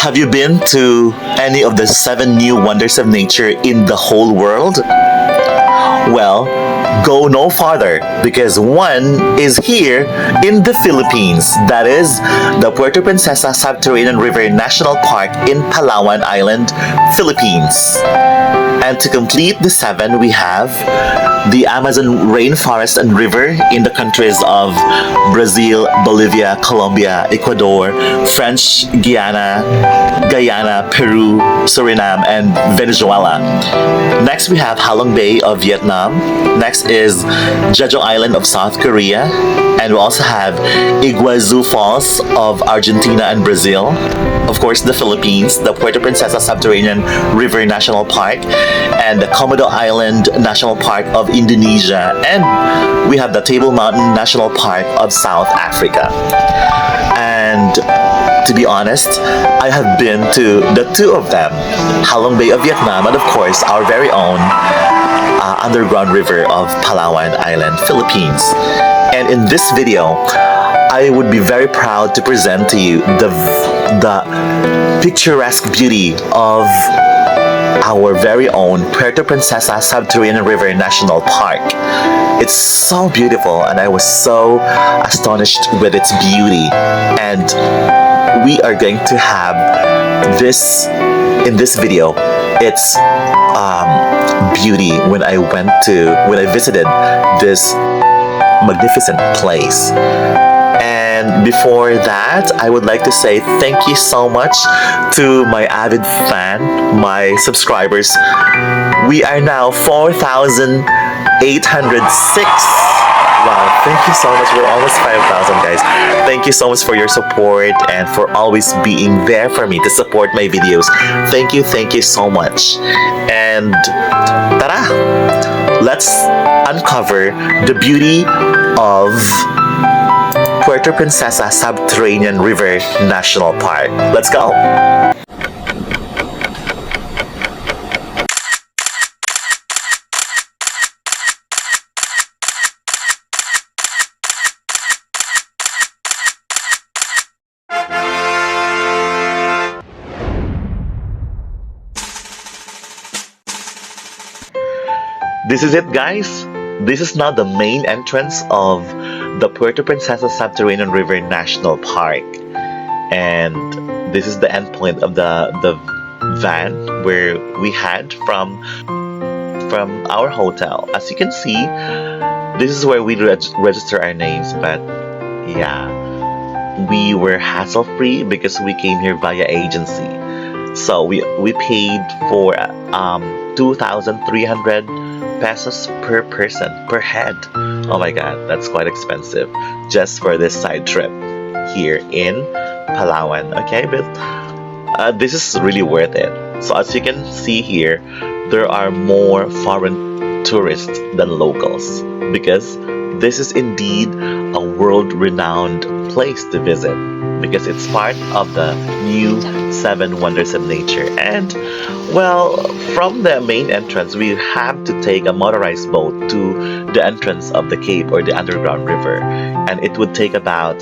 Have you been to any of the 7 new wonders of nature in the whole world? Well, go no farther because one is here in the Philippines. That is the Puerto Princesa Subterranean River National Park in Palawan Island, Philippines. And to complete the 7, we have the Amazon rainforest and river in the countries of Brazil, Bolivia, Colombia, Ecuador, French Guiana, Guyana, Peru, Suriname, and Venezuela. Next, we have Halong Bay of Vietnam. Next is Jeju Island of South Korea. And we also have Iguazu Falls of Argentina and Brazil. Of course, the Philippines, the Puerto Princesa Subterranean River National Park, and the Komodo Island National Park of Indonesia, and we have the Table Mountain National Park of South Africa. And to be honest, I have been to the 2 of them, Halong Bay of Vietnam, and of course, our very own underground river of Palawan Island, Philippines. And in this video, I would be very proud to present to you the picturesque beauty of our very own Puerto Princesa Subterranean River National Park. It's so beautiful and I was so astonished with its beauty. And we are going to have this in this video. It's beauty when I visited this magnificent place. And before that, I would like to say thank you so much to my avid fan, my subscribers. We are now 4,806. Wow, thank you so much. We're almost 5,000, guys. Thank you so much for your support and for always being there for me to support my videos. Thank you so much. And tara, let's uncover the beauty of Puerto Princesa Subterranean River National Park. Let's go! This is it, guys. This is now the main entrance of the Puerto Princesa Subterranean River National Park, and this is the endpoint of the van where we had from our hotel. As you can see, this is where we register our names, but yeah, we were hassle-free because we came here via agency. So we paid for 2,300 pesos per person, per head. Oh my god, that's quite expensive just for this side trip here in Palawan. Okay, but this is really worth it. So as you can see here, there are more foreign tourists than locals because this is indeed a world-renowned place to visit because it's part of the new 7 wonders of nature. And well, from the main entrance, we have to take a motorized boat to the entrance of the cave or the underground river, and it would take about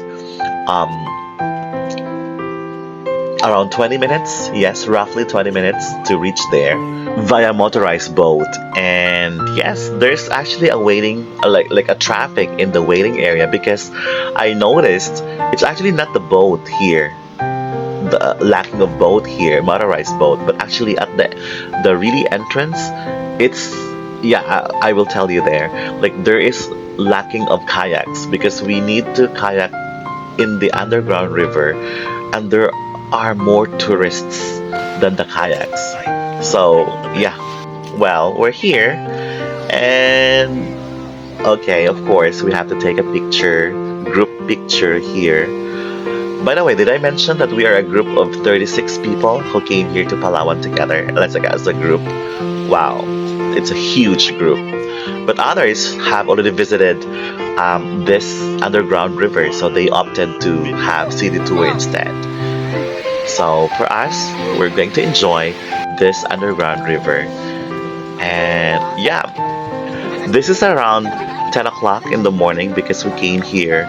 around 20 minutes. Yes, roughly 20 minutes to reach there via motorized boat. And yes, there's actually a waiting, like a traffic in the waiting area because I noticed it's actually not the boat here, the lacking of boat here, motorized boat, but actually at the really entrance, it's, yeah, I will tell you there, like there is lacking of kayaks because we need to kayak in the underground river, and there are more tourists than the kayaks. So yeah, well, we're here, and okay, of course we have to take a picture, group picture here. By the way, did I mention that we are a group of 36 people who came here to Palawan together? Let's like as a group. Wow, it's a huge group. But others have already visited this underground river, so they opted to have city tour instead. So for us, we're going to enjoy this underground river. And yeah, this is around 10 o'clock in the morning because we came here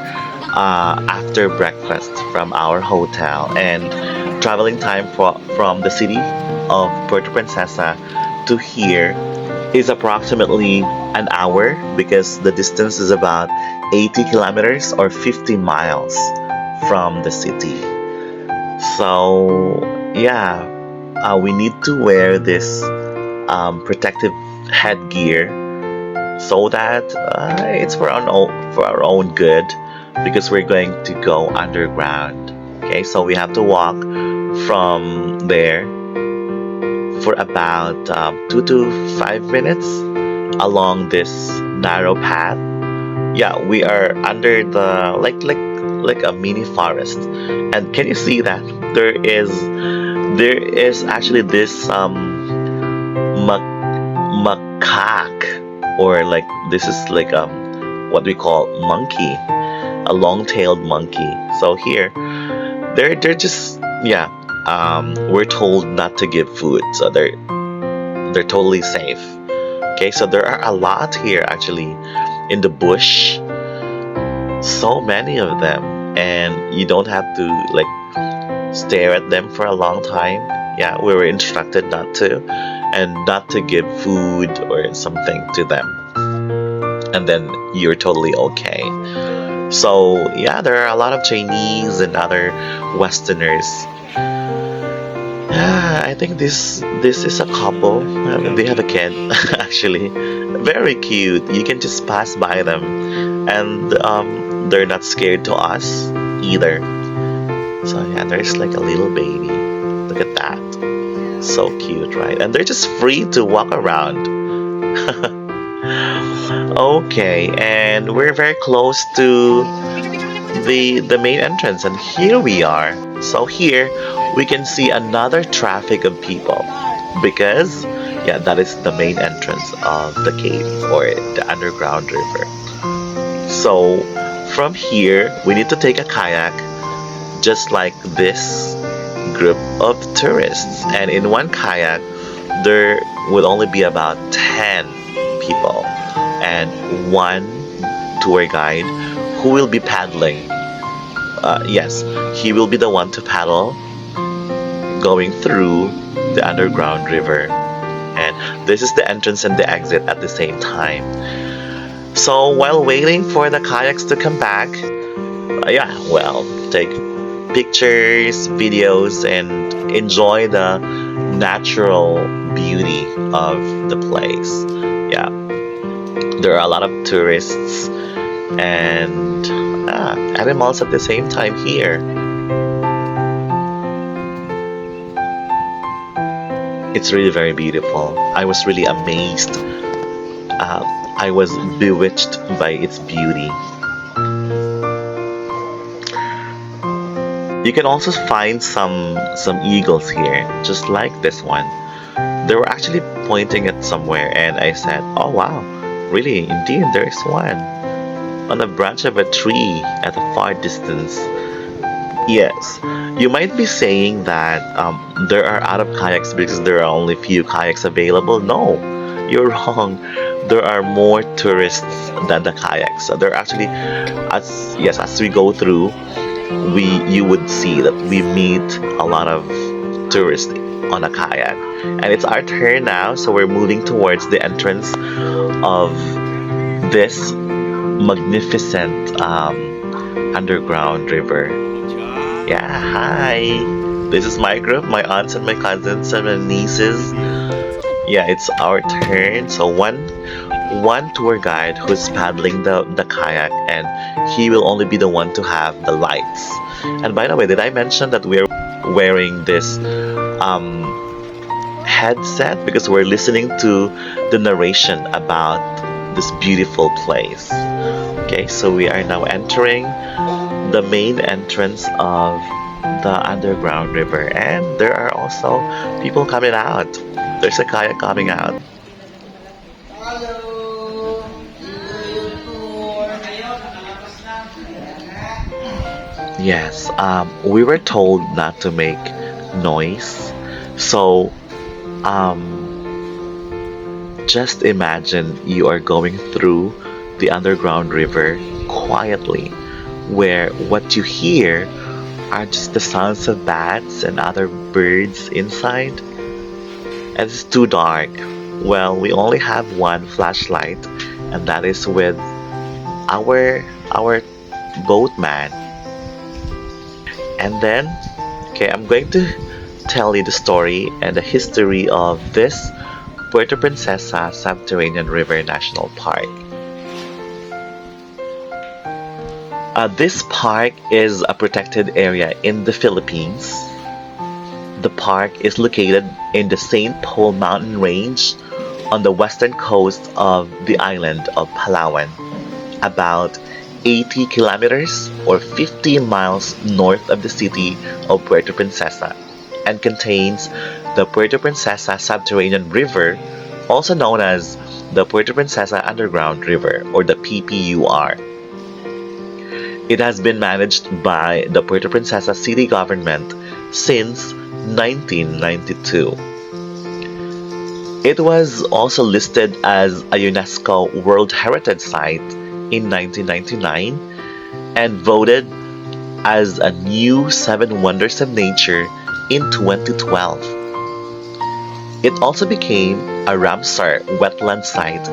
after breakfast from our hotel, and traveling time from the city of Puerto Princesa to here is approximately an hour because the distance is about 80 kilometers or 50 miles from the city. So, yeah, we need to wear this protective headgear so that it's for our own good because we're going to go underground. Okay, so we have to walk from there for about 2 to 5 minutes along this narrow path. Yeah, we are under the like a mini forest, and can you see that there is actually this macaque, or like this is like what we call monkey, a long-tailed monkey. So here they're just, yeah, we're told not to give food, so they're totally safe. Okay, so there are a lot here actually in the bush, so many of them, and you don't have to like stare at them for a long time. Yeah, we were instructed not to, and not to give food or something to them, and then you're totally okay. So yeah, there are a lot of Chinese and other Westerners. Yeah, I think this is a couple. They have a kid actually, very cute. You can just pass by them, and they're not scared to us either. So yeah, there's like a little baby. Look at that, so cute, right? And they're just free to walk around. Okay, and we're very close to the main entrance, and here we are. So here we can see another traffic of people because, yeah, that is the main entrance of the cave or the underground river. So from here we need to take a kayak just like this group of tourists, and in one kayak there would only be about 10 people and one tour guide who will be paddling. Yes, he will be the one to paddle going through the underground river, and this is the entrance and the exit at the same time. So while waiting for the kayaks to come back, yeah, well, take pictures, videos, and enjoy the natural beauty of the place. Yeah, there are a lot of tourists and animals at the same time here. It's really very beautiful. I was really amazed. I was bewitched by its beauty. You can also find some eagles here, just like this one. They were actually pointing at somewhere, and I said, "Oh wow, really? Indeed, there is one on a branch of a tree at a far distance." Yes, you might be saying that there are out of kayaks because there are only few kayaks available. No, you're wrong. There are more tourists than the kayaks. So there are actually, as we go through, you would see that we meet a lot of tourists on a kayak, and it's our turn now. So we're moving towards the entrance of this magnificent underground river. Yeah, hi. This is my group, my aunts and my cousins and my nieces. Yeah, it's our turn. So one tour guide who's paddling the kayak, and he will only be the one to have the lights. And by the way, did I mention that we're wearing this headset because we're listening to the narration about this beautiful place. Okay, so we are now entering the main entrance of the underground river, and there are also people coming out. There's a kayak coming out. Yes, we were told not to make noise, so just imagine you are going through the underground river quietly, where what you hear are just the sounds of bats and other birds inside. And it's too dark. Well, we only have one flashlight, and that is with our boatman. And then, okay, I'm going to tell you the story and the history of this Puerto Princesa Subterranean River National Park. This park is a protected area in the Philippines. The park is located in the St. Paul mountain range on the western coast of the island of Palawan, about 80 kilometers or 50 miles north of the city of Puerto Princesa, and contains the Puerto Princesa Subterranean River, also known as the Puerto Princesa Underground River, or the PPUR. It has been managed by the Puerto Princesa city government since 1992. It was also listed as a UNESCO World Heritage Site in 1999 and voted as a new 7 Wonders of Nature in 2012. It also became a Ramsar wetland site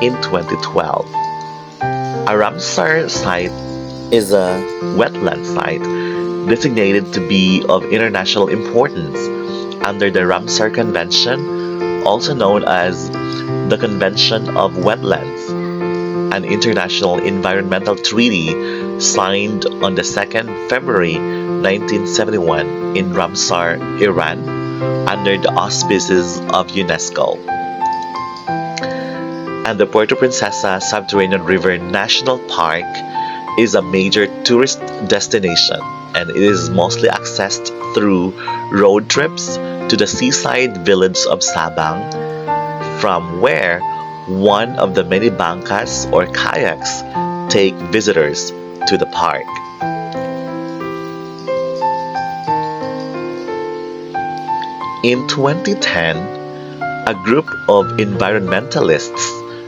in 2012. A Ramsar site is a wetland site designated to be of international importance under the Ramsar Convention, also known as the Convention of Wetlands, an international environmental treaty signed on the 2nd February 1971 in Ramsar, Iran, under the auspices of UNESCO. And the Puerto Princesa Subterranean River National Park is a major tourist destination, and it is mostly accessed through road trips to the seaside village of Sabang, from where one of the many bangkas or kayaks take visitors to the park. In 2010, a group of environmentalists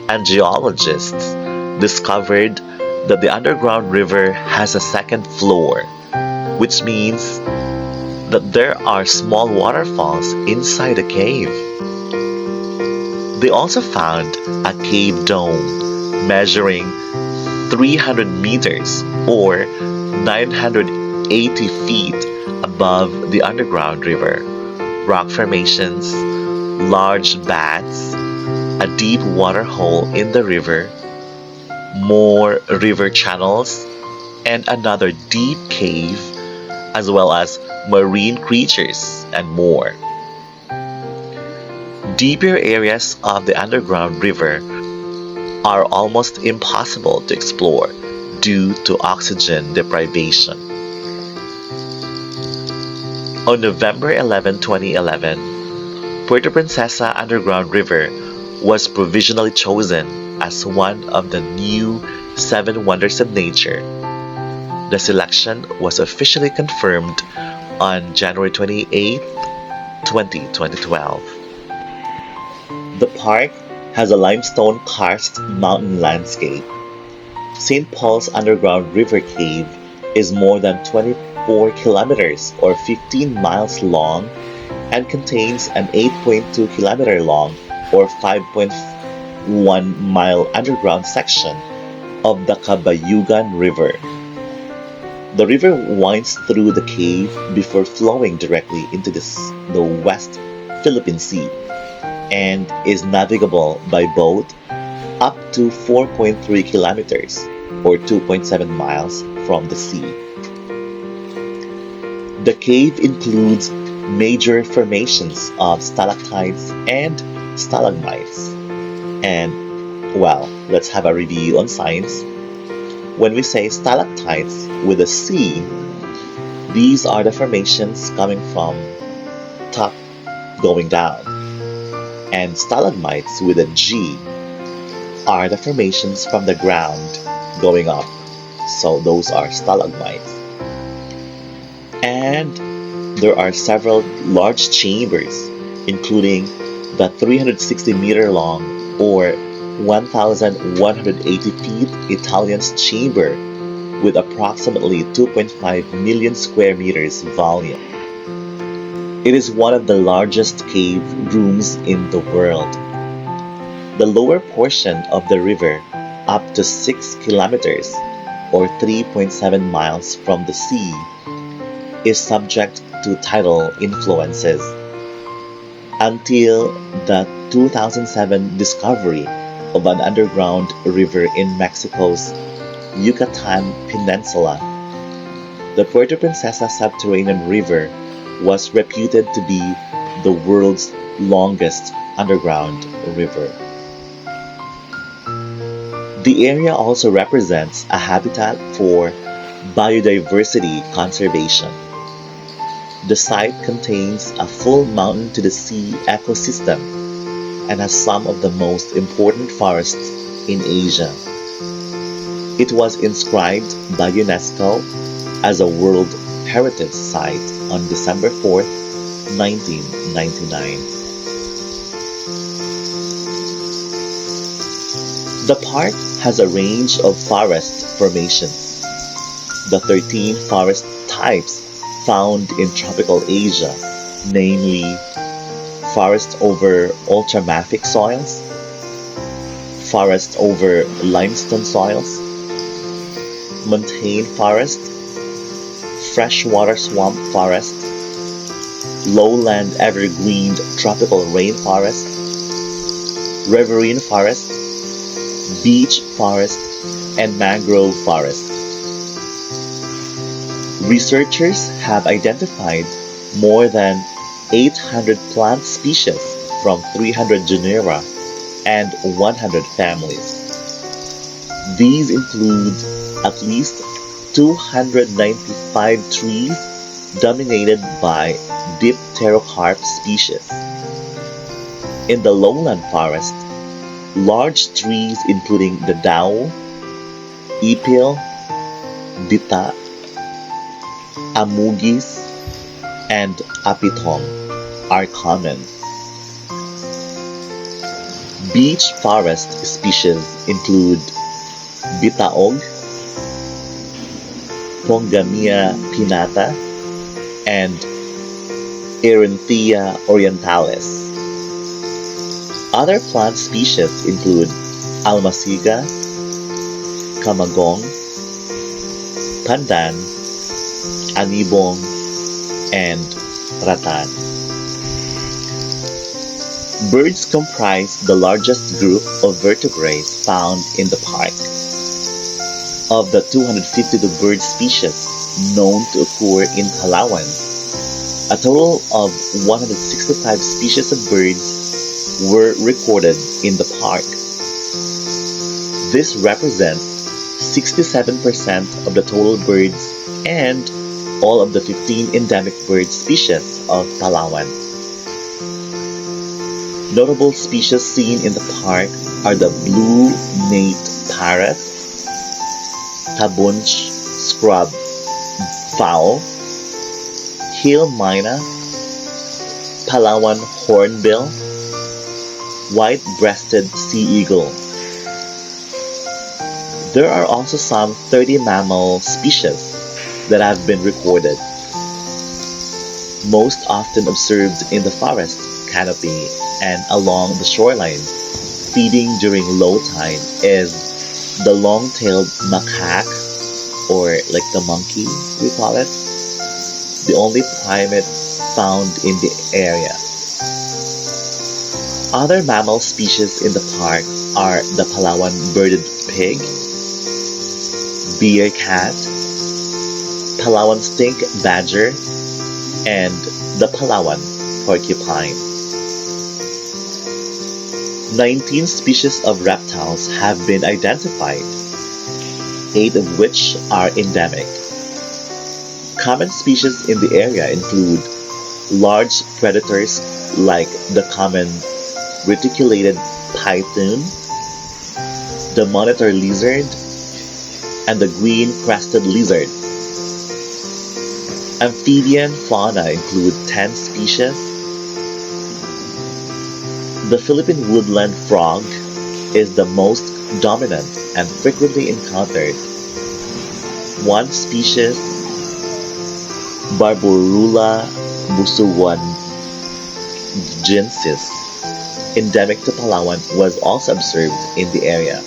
and geologists discovered that the underground river has a second floor, which means that there are small waterfalls inside a cave. They also found a cave dome measuring 300 meters or 980 feet above the underground river, rock formations, large bats, a deep water hole in the river, more river channels, and another deep cave, as well as marine creatures and more. Deeper areas of the underground river are almost impossible to explore due to oxygen deprivation. On November 11, 2011, Puerto Princesa Underground River was provisionally chosen as one of the new 7 Wonders of Nature. The selection was officially confirmed on January 28, 2012. The park has a limestone karst mountain landscape. St. Paul's Underground River Cave is more than 24 kilometers or 15 miles long and contains an 8.2 kilometer long or 5.1 mile underground section of the Kabayugan River. The river winds through the cave before flowing directly into the West Philippine Sea and is navigable by boat up to 4.3 kilometers or 2.7 miles from the sea. The cave includes major formations of stalactites and stalagmites. And, well, let's have a review on science. When we say stalactites with a C, these are the formations coming from top going down. And stalagmites with a G are the formations from the ground going up. So those are stalagmites. And there are several large chambers, including the 360 meter long or 1,180 feet Italian's chamber, with approximately 2.5 million square meters volume. It is one of the largest cave rooms in the world. The lower portion of the river, up to 6 kilometers or 3.7 miles from the sea, is subject to tidal influences until the 2007 discovery of an underground river in Mexico's Yucatan Peninsula. The Puerto Princesa subterranean river was reputed to be the world's longest underground river. The area also represents a habitat for biodiversity conservation. The site contains a full mountain-to-the-sea ecosystem and has some of the most important forests in Asia. It was inscribed by UNESCO as a World Heritage Site on December 4, 1999. The park has a range of forest formations. The 13 forest types found in tropical Asia, namely forest over ultramafic soils, forest over limestone soils, montane forest, freshwater swamp forest, lowland evergreen tropical rainforest, riverine forest, beech forest, and mangrove forest. Researchers have identified more than 800 plant species from 300 genera and 100 families. These include at least 295 trees dominated by dipterocarp species. In the lowland forest, large trees including the dao, ipil, dita, amugis, and apitong are common. Beech forest species include bitaog, Pongamia pinnata, and Eranthea orientalis. Other plant species include almasiga, kamagong, pandan, anibong, and ratan. Birds comprise the largest group of vertebrates found in the park. Of the 252 bird species known to occur in Palawan, a total of 165 species of birds were recorded in the park. This represents 67% of the total birds and all of the 15 endemic bird species of Palawan. Notable species seen in the park are the blue-naped parrot, tabunch scrub fowl, hill myna, Palawan hornbill, white-breasted sea eagle. There are also some 30 mammal species that have been recorded. Most often observed in the forest canopy and along the shoreline, feeding during low tide, is the long-tailed macaque, or like the monkey we call it, the only primate found in the area. Other mammal species in the park are the Palawan birded pig, bear cat, Palawan stink badger, and the Palawan porcupine. 19 species of reptiles have been identified, 8 of which are endemic. Common species in the area include large predators like the common reticulated python, the monitor lizard, and the green-crested lizard. Amphibian fauna include 10 species. The Philippine woodland frog is the most dominant and frequently encountered. one species, Barborula musuwanensis, endemic to Palawan, was also observed in the area.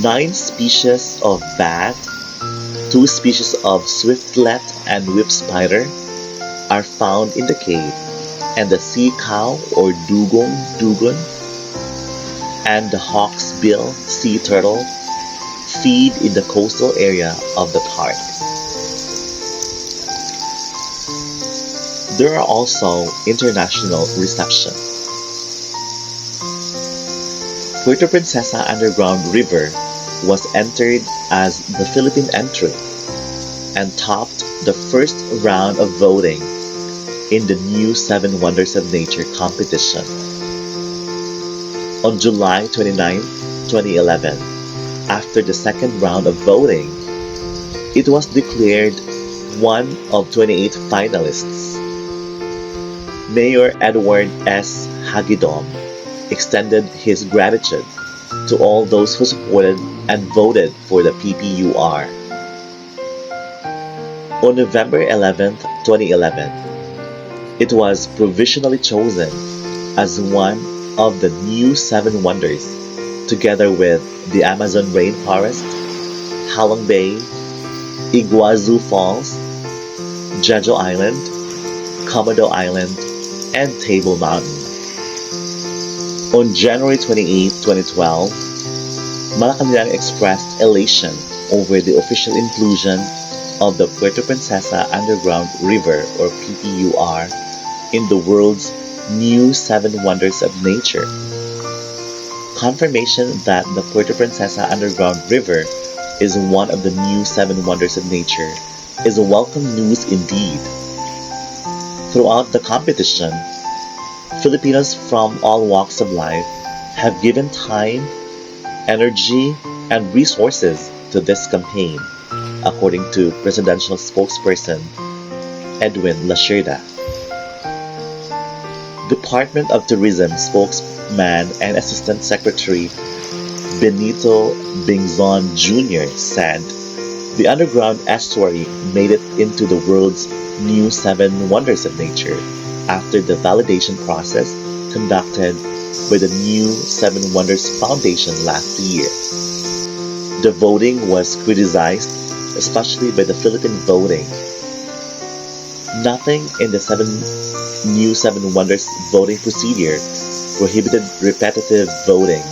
9 species of bat, 2 species of swiftlet and whip spider are found in the cave, and the sea cow or dugong and the hawksbill sea turtle feed in the coastal area of the park. There are also international reception. Puerto Princesa Underground River was entered as the Philippine entry and topped the first round of voting in the new 7 Wonders of Nature competition. On July 29, 2011, after the second round of voting, it was declared one of 28 finalists. Mayor Edward S. Hagidom extended his gratitude to all those who supported and voted for the PPUR. On November 11, 2011, it was provisionally chosen as one of the new 7 wonders, together with the Amazon Rainforest, Halong Bay, Iguazu Falls, Jeju Island, Komodo Island, and Table Mountain. On January 28, 2012, Malacanang expressed elation over the official inclusion of the Puerto Princesa Underground River or PPUR in the world's new 7 Wonders of Nature. Confirmation that the Puerto Princesa Underground River is one of the new 7 Wonders of Nature is welcome news indeed. Throughout the competition, Filipinos from all walks of life have given time, energy, and resources to this campaign, according to presidential spokesperson Edwin Lasherda. Department of Tourism spokesman and Assistant Secretary Benito Bingzon Jr. said the underground estuary made it into the world's new 7 Wonders of Nature after the validation process conducted by the new 7 Wonders Foundation last year. The voting was criticized, especially by the Philippine voting. Nothing in the new 7 Wonders voting procedure prohibited repetitive voting,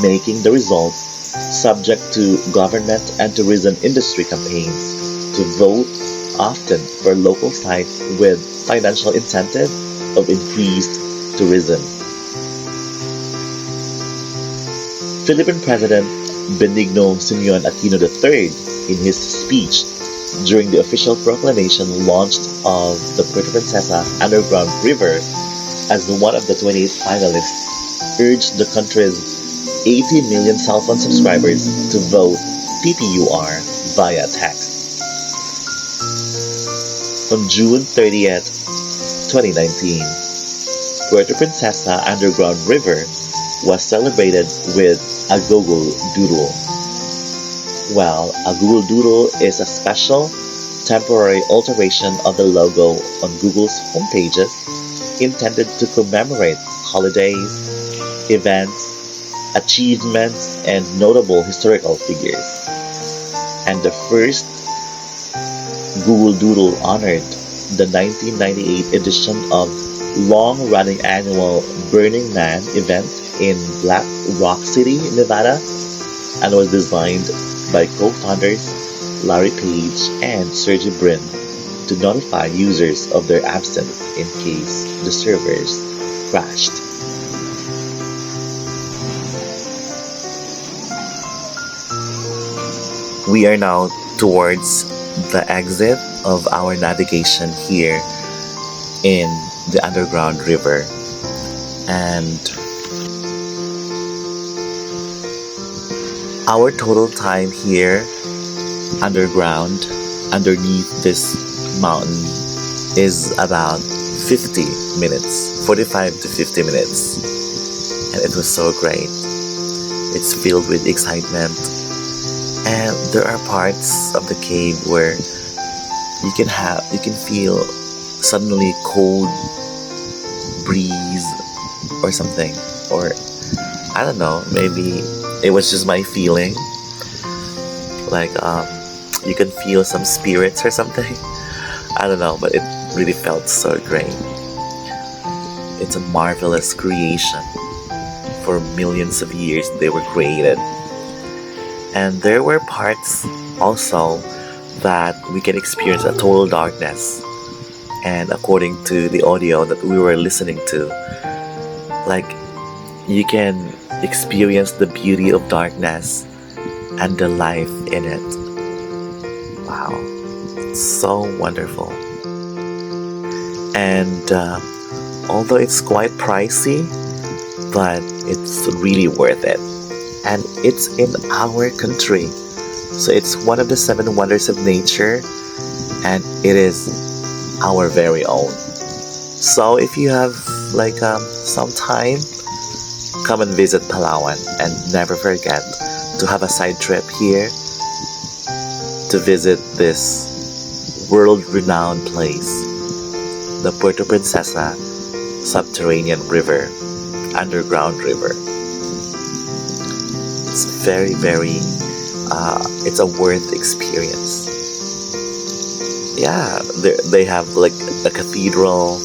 making the results subject to government and tourism industry campaigns to vote often for local sites with financial incentive of increased tourism. Philippine President Benigno Simeon Aquino III, in his speech during the official proclamation launched of the Puerto Princesa Underground River as one of the 28 finalists, urged the country's 80 million cell phone subscribers to vote PPUR via text. On June 30th, 2019, Puerto Princesa Underground River was celebrated with a Google Doodle. Well, a Google Doodle is a special, temporary alteration of the logo on Google's homepages intended to commemorate holidays, events, achievements, and notable historical figures. And the first Google Doodle honored the 1998 edition of long-running annual Burning Man event in Black Rock City, Nevada, and was designed by co-founders Larry Page and Sergey Brin to notify users of their absence in case the servers crashed. We are now towards the exit of our navigation here in the underground river, and our total time here underground underneath this mountain is about 50 minutes, 45 to 50 minutes, and it was so great. It's filled with excitement And there are parts of the cave where you can feel suddenly cold breeze or something, or I don't know, maybe it was just my feeling, like you can feel some spirits or something. I don't know, but it really felt so great. It's a marvelous creation. For millions of years they were created. And there were parts also that we can experience a total darkness. And according to the audio that we were listening to, like you can experience the beauty of darkness and the life in it. Wow, it's so wonderful. And although it's quite pricey, but it's really worth it. And it's in our country. So it's one of the seven wonders of nature, and it is our very own. So if you have like some time, come and visit Palawan, and never forget to have a side trip here to visit this world-renowned place, the Puerto Princesa subterranean river, underground river. It's very, very, it's a worth experience. Yeah, they have like a cathedral,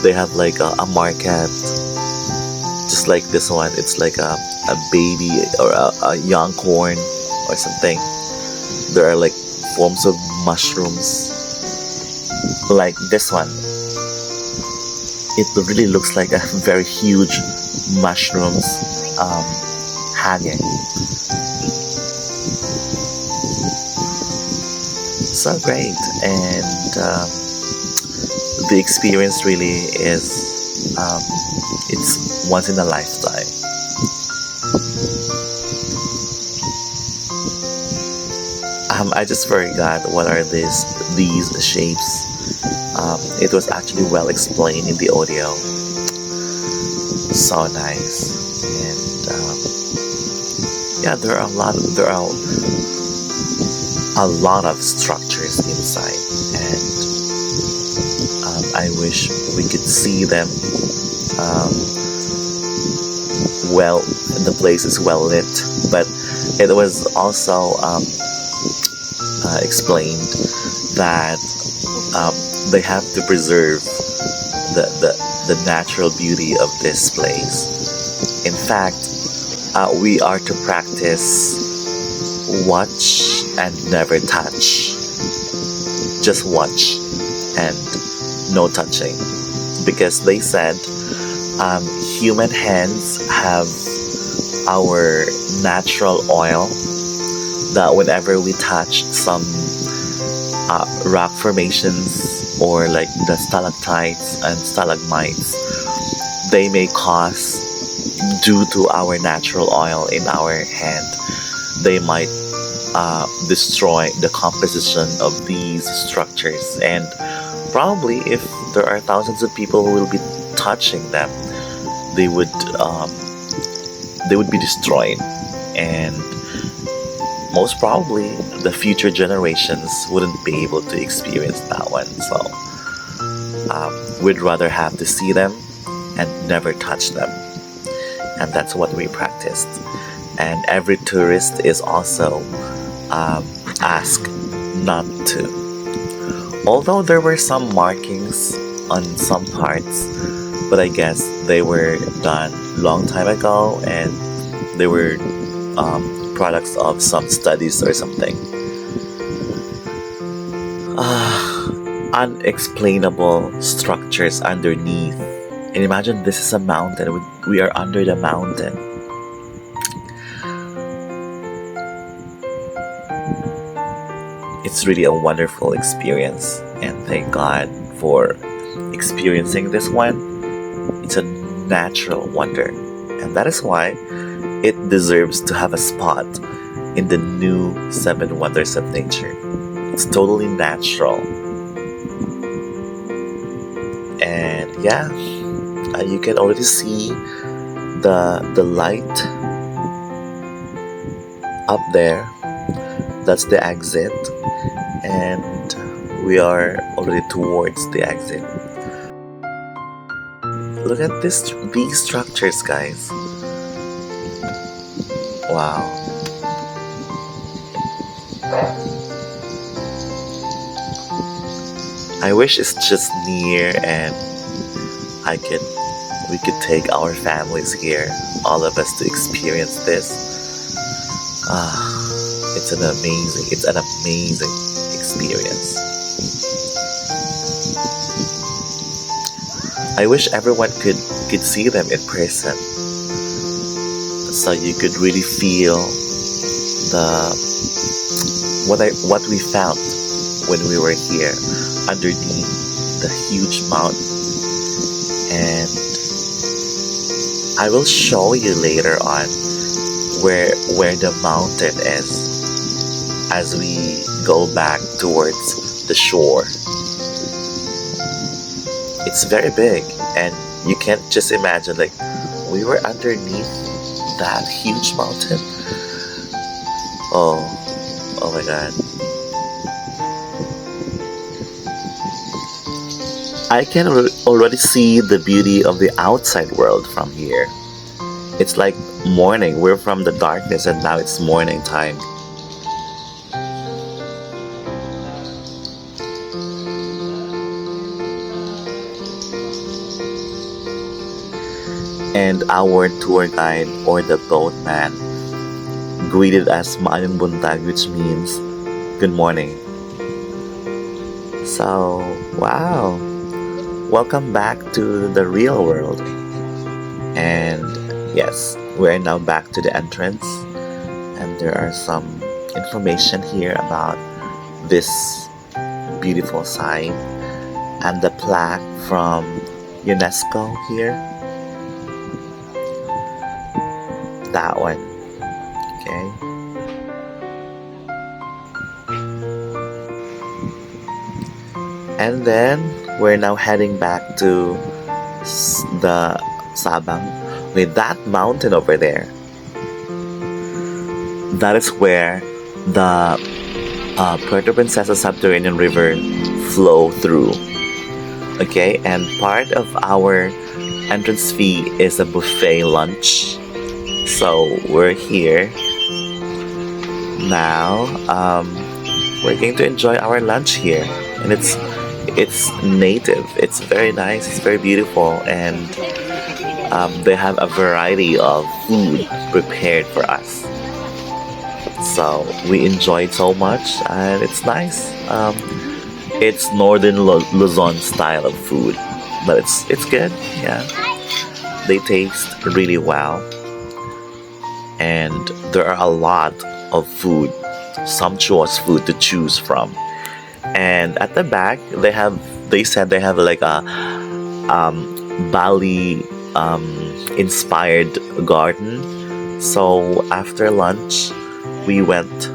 they have like a market, just like this one. It's like a baby or a young corn or something. There are like forms of mushrooms, like this one. It really looks like a very huge mushrooms hanging. So great, and the experience really is it's once in a lifetime. I just forgot what are these shapes. It was actually well explained in the audio. So nice, and yeah, there are a lot of structures inside, and I wish we could see them. Well, the place is well lit, but it was also explained that they have to preserve the natural beauty of this place. In fact, we are to practice watch and never touch. Just watch and no touching, because they said human hands have our natural oil, that whenever we touch some rock formations or like the stalactites and stalagmites, they may cause, due to our natural oil in our hand, they might destroy the composition of these structures. And probably if there are thousands of people who will be touching them, they would be destroyed, and most probably the future generations wouldn't be able to experience that one. So we'd rather have to see them and never touch them, and that's what we practiced. And every tourist is also asked not to. Although there were some markings on some parts, but I guess they were done long time ago, and they were products of some studies or something. Unexplainable structures underneath. And imagine this is a mountain. We are under the mountain. It's really a wonderful experience, and thank God for experiencing this one. It's a natural wonder, and that is why it deserves to have a spot in the new 7 Wonders of Nature. It's totally natural. And yeah, you can already see the light up there That's the exit, and we are already towards the exit. Look at these structures, guys. Wow. I wish it's just near and we could take our families here, all of us, to experience this. It's an amazing experience. I wish everyone could see them in person, so you could really feel what we felt when we were here underneath the huge mountain. And I will show you later on where the mountain is as we go back towards the shore. It's very big, and you can't just imagine, like, we were underneath that huge mountain. Oh my god. I can already see the beauty of the outside world from here. It's like morning. We're from the darkness and now it's morning time. And our tour guide, or the boatman, greeted us Maayong Buntag, which means good morning. So, wow. Welcome back to the real world. And yes, we're now back to the entrance, and there are some information here about this beautiful site and the plaque from UNESCO here. That one. Okay. And then we're now heading back to the Sabang, with that mountain over there. That is where the Puerto Princesa subterranean river flow through. Okay, and part of our entrance fee is a buffet lunch. So we're here now. We're going to enjoy our lunch here, and it's native. It's very nice. It's very beautiful, and they have a variety of food prepared for us. So we enjoyed so much, and it's nice. It's northern Luzon style of food, but it's good. Yeah, they taste really well, and there are a lot of food, sumptuous food to choose from. And at the back, they said they have like a Bali inspired garden. So after lunch, we went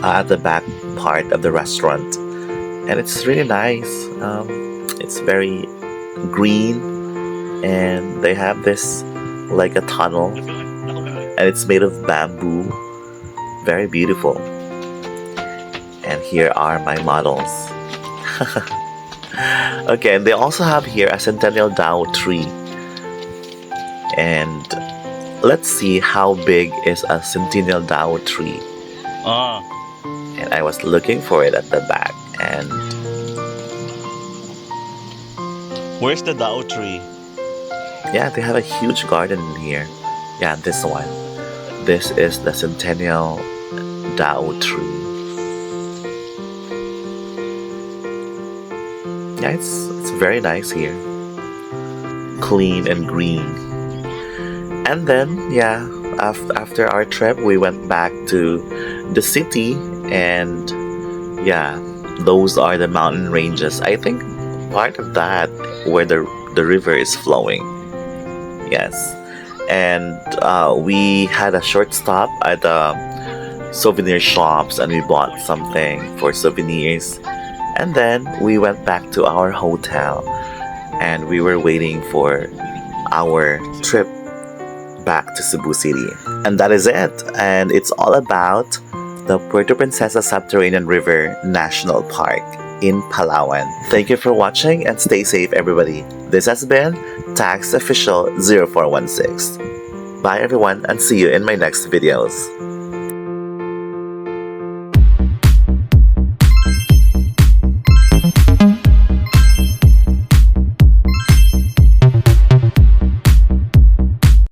at the back part of the restaurant, and it's really nice. It's very green, and they have this like a tunnel, and it's made of bamboo. Very beautiful. And here are my models. Okay, and they also have here a centennial Dao tree. And let's see how big is a centennial Dao tree. And I was looking for it at the back. And where's the Dao tree? yeah, they have a huge garden in here. Yeah, this one. This is the centennial Dao tree. Yeah, it's very nice here. Clean and green. And then, yeah, after our trip, we went back to the city, and yeah, those are the mountain ranges. I think part of that where the river is flowing. Yes. And we had a short stop at the souvenir shops, and we bought something for souvenirs. And then we went back to our hotel, and we were waiting for our trip back to Cebu City. And that is it. And it's all about the Puerto Princesa Subterranean River National Park in Palawan. Thank you for watching and stay safe, everybody. This has been Tax Official 0416. Bye everyone and see you in my next videos.